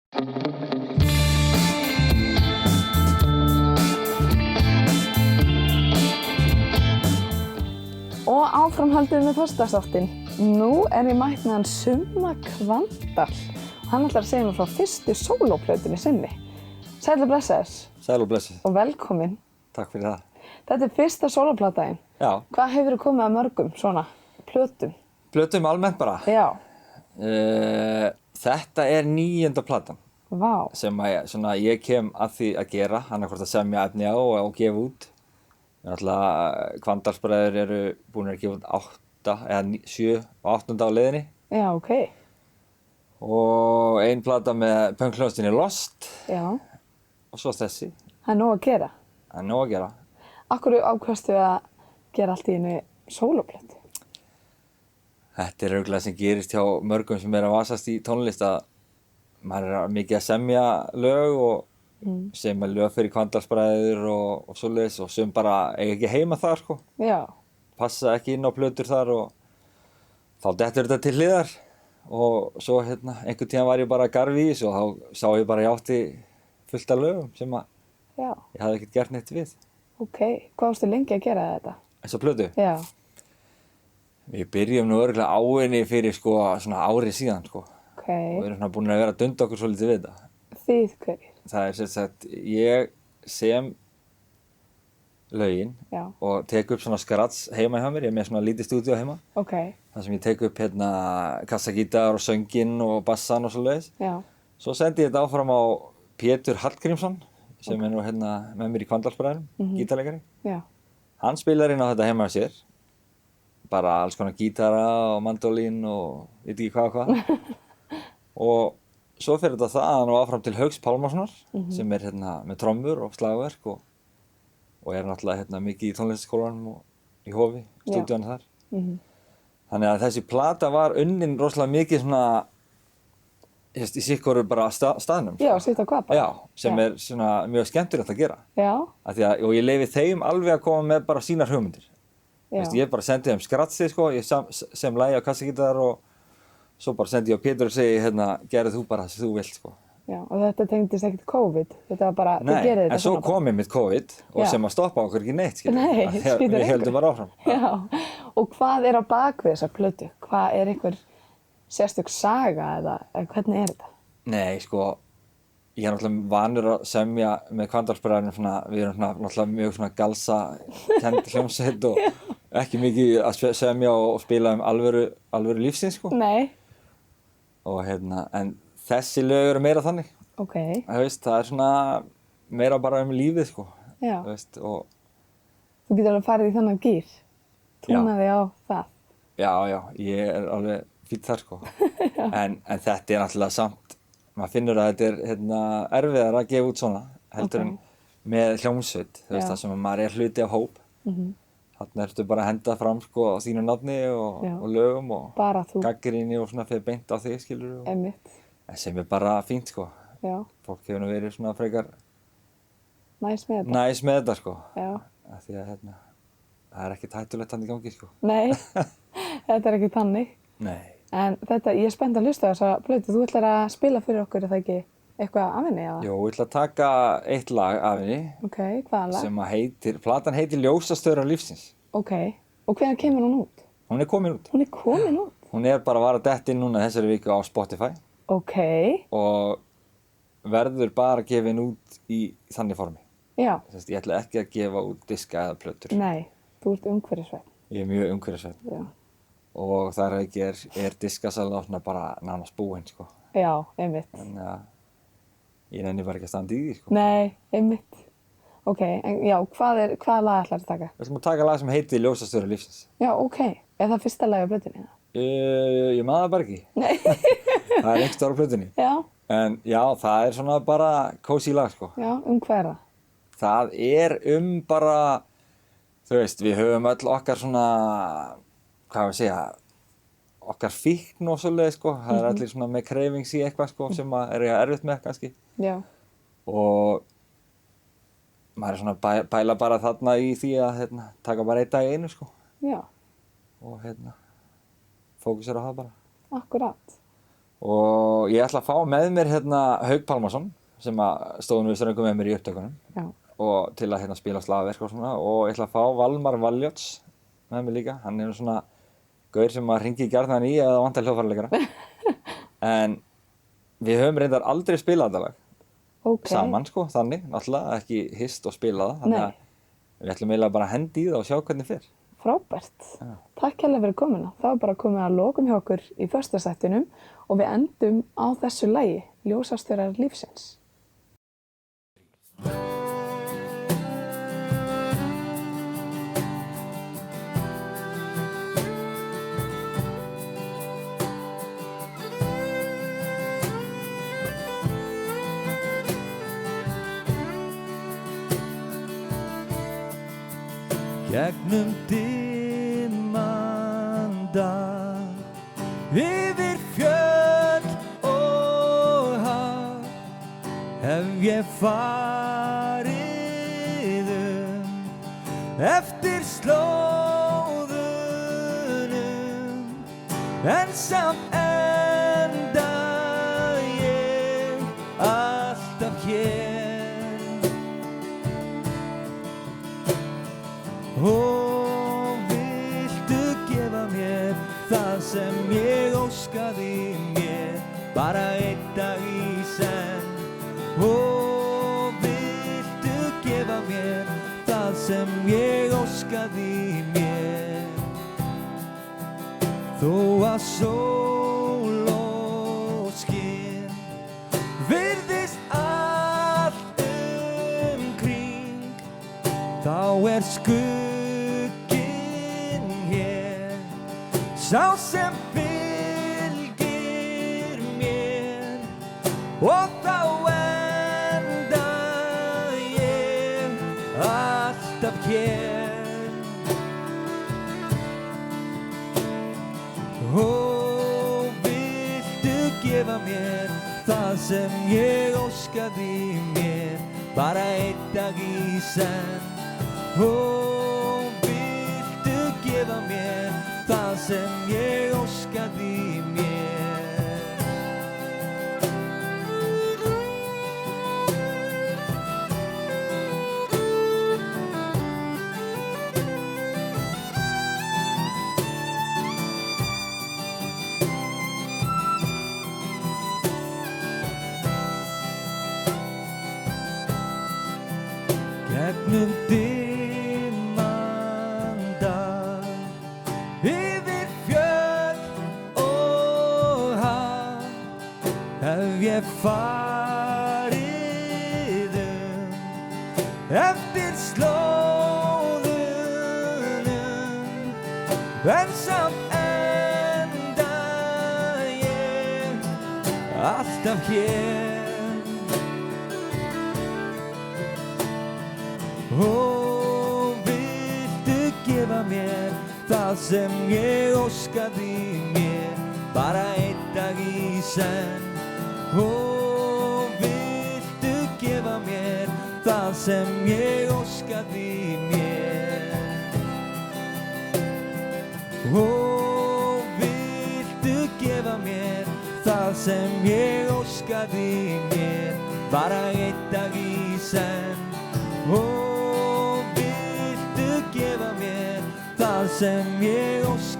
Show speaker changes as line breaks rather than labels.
Og áfram höldum við með föstudagsþáttinn. Nú er ég mætt með hann Summa Kvandal. Hann ætlar að segja mér frá fyrstu sólóplötunni sinni. Sæll og blessaður.
Sæl og blessaður.
Og velkomin.
Takk fyrir það.
Þetta er fyrsta sólóplata þín.
Já.
Hvað hefurðu komið að mörgum svona plötum?
Plötum almennt bara.
Já.
Þetta er 9. platan
Vá.
sem ég kem að því að gera, annarkvort að semja efni á og gefa út. Kvandalsbræður eru búin að gefa út 8 eða 7 og 8. á leiðinni.
Já, ok.
Og ein plata með punkhljómsveitinni Lost.
Já.
Og svo þessi.
Það er nóg að gera.
Það er nóg að gera.
Af hverju ákvaðstu að gera allt í einu sólóplötu?
Þetta er örugglega sem gerist hjá mörgum sem er að vasast í tónlist að maður er mikið að semja lög og semja lög fyrir Kvandalsbræður og svoleiðis og sem bara eiga ekki heima þar sko.
Já.
Passa ekki inn á plötur þar og þá dettur þetta til hliðar og svo einhvern tíðan var ég bara að garfi í þessu og þá sá ég bara ég átti fullt af lögum sem að ég hafði ekkert gert neitt við.
Ok. Hvað varstu lengi að gera þetta?
Þessa plötu?
Já.
Við byrjum nú örugglega á henni fyrir svona ári síðan sko.
Ok.
Og við erum búin að vera að dunda okkur svolítið við þetta.
Þið hverjir?
Það er sem sagt, ég sem lögin og tek upp svona skrats heima hjá mér, ég er með svona lítið stúdíó heima.
Ok.
Þar sem ég tek upp kassagítar og sönginn og bassan og svoleiðis.
Já.
Svo sendi ég þetta áfram á Pétur Hallgrímsson sem er nú með mér í Kvandalsbræðunum, gítarleikari.
Já.
Hann spilar inn á þetta heima hjá sér. Bara alls konar gítara og mandólín og veit ekki hvað. Og svo fer þetta þaðan og áfram til Hauks Pálmasonar sem er með trommur og slagverk og er náttúrulega mikið í tónlistarskólanum og í Hofi, stúdíónu þar. Þannig að þessi plata var unnin rosalega mikið svona í sikkoru bara staðnum.
Já, sitt á hvað bara.
Já, sem er svona mjög skemmtilegt að gera.
Já.
Og ég leyfi þeim alveg að koma með bara sínar hugmyndir. Ég bara sendi þeim skratsið sko, ég sem lagi á kassagítar og svo bara sendi ég á Pétur og segi gerðu þú bara það sem þú vilt sko.
Já, og þetta tengdist ekkert COVID, þetta var bara, þið gerið þetta
en svo kom einmitt COVID og sem að stoppa okkur ekki neitt skilur.
Nei, skilur
við heldum bara áfram.
Já, og hvað er á bakvið þessa plötu? Hvað er einhver sérstök saga eða hvernig er þetta?
Nei, sko, ég er náttúrulega vanur að semja með Kvandalsbræðunum við erum náttúrulega mjög svona galsa-kennd hljómsveit og ekki mikið að semja og spila alvöru lífsins sko.
Nei.
Og en þessi lög eru meira þannig.
Ok.
Það er svona meira bara lífið sko.
Já.
Og
þú getur alveg farið í þannig gír, túnaði á það.
Já, ég er alveg fínn þar sko. en þetta er náttúrulega samt, maður finnur að þetta er erfiðar að gefa út svona heldur en með hljómsveit, það sem maður er hluti af hóp. Þarna ertu bara að henda fram sko á þínu nafni og lögum og gagnrýni og svona fyrir beint á þig skilur.
Einmitt.
Sem er bara fínt sko.
Já.
Fólk hefur nú verið svona frekar
næs með
þetta sko.
Já.
Því að það er ekkert hættulegt þannig í gangi sko.
Nei, þetta er ekki þannig.
Nei.
En ég er spennt að hlusta þessa plötu. Þú ætlar að spila fyrir okkur, er það ekki eitthvað af henni eða?
Jú, ég ætla að taka eitt lag af henni.
Ok, hvaða lag?
Sem platan heitir Ljósastöðvar lífsins.
Ok, og hvenær kemur hún út?
Hún er komin út.
Hún er komin út?
Hún er bara að detta inn núna þessari viku á Spotify.
Ok.
Og verður bara gefin út í þannig formi.
Já.
Ég ætla ekki að gefa út diska eða plötur.
Nei, þú ert umhverfisvænn.
Ég er mjög umhverfisvænn.
Já.
Og þar ekki er diskasala bara nánast búinn sko.
Já, einmitt.
Þannig að ég nenni bara ekki að standa í því sko.
Nei, einmitt. Ok, en já, hvaða lag ætlar að taka?
Við ætlum að taka lag sem heitir Ljósastöðvar lífsins.
Já, ok. Er það fyrsta lag á plötunni?
Ég man það bara ekki.
Nei.
Það er einhvers staðar á plötunni.
Já.
En já, það er svona bara cozy lag sko.
Já, hvað er það?
Það er bara, þú veist, við höfum öll okkar svona, hvað við segja, okkar fíkn og svoleiðis sko. Það er allir svona með cravings í eitthvað sko sem er erfitt með kannski.
Já.
Og maður er svona bæla bara þarna í því að taka bara einn dag í einu sko.
Já.
Og fókusera á það bara.
Akkurat.
Og ég ætla að fá með mér hérna Hauk Pálmason sem að stóð við ströngum með mér í upptökunum.
Já.
Og til að hérna spila slagverk og svona. Og ég ætla að fá Valmar Valjóts með mér líka. Hann er svona gaur sem maður hringir gjarnan í eða vantar hljóðfæraleikara. En við höfum reyndar aldrei spilað þetta lag saman sko, þannig, náttúrulega ekki hist og spila það, þannig að við ætlum eiginlega bara að hendi í það og sjá hvernig fer.
Frábært. Já. Takk hérlega fyrir komuna. Það var bara komið að lokum hjá okkur í föstudagstættinum og við endum á þessu lagi, Ljósastaurar lífsins.
Gegnum dimman dag, yfir fjöll og haf, hef ég farið eftir slóðunum, en samt enda ég alltaf hér. Og viltu gefa mér það sem ég óskaði mér, bara einn dag í senn. Og viltu gefa mér það sem ég óskaði mér, þó að sól og skinn virðist allt umkring, þá skugginn hér, sá sem fylgir mér, og þá enda ég alltaf hér. Og viltu gefa mér það sem ég óskaði mér, bara einn dag í senn. Og viltu gefa mér það sem ég óskaði mér. Gegnum dimman dag, yfir fjöll og haf, hef ég farið eftir slóðunum, en samt enda ég alltaf hér. Og viltu gefa mér það sem ég óskaði mér, bara einn dag í senn. Og viltu gefa mér það sem ég óskaði mér. Og viltu gefa mér það sem ég óskaði mér, bara einn dag í senn. Og viltu gefa mér það sem ég óskaði mér.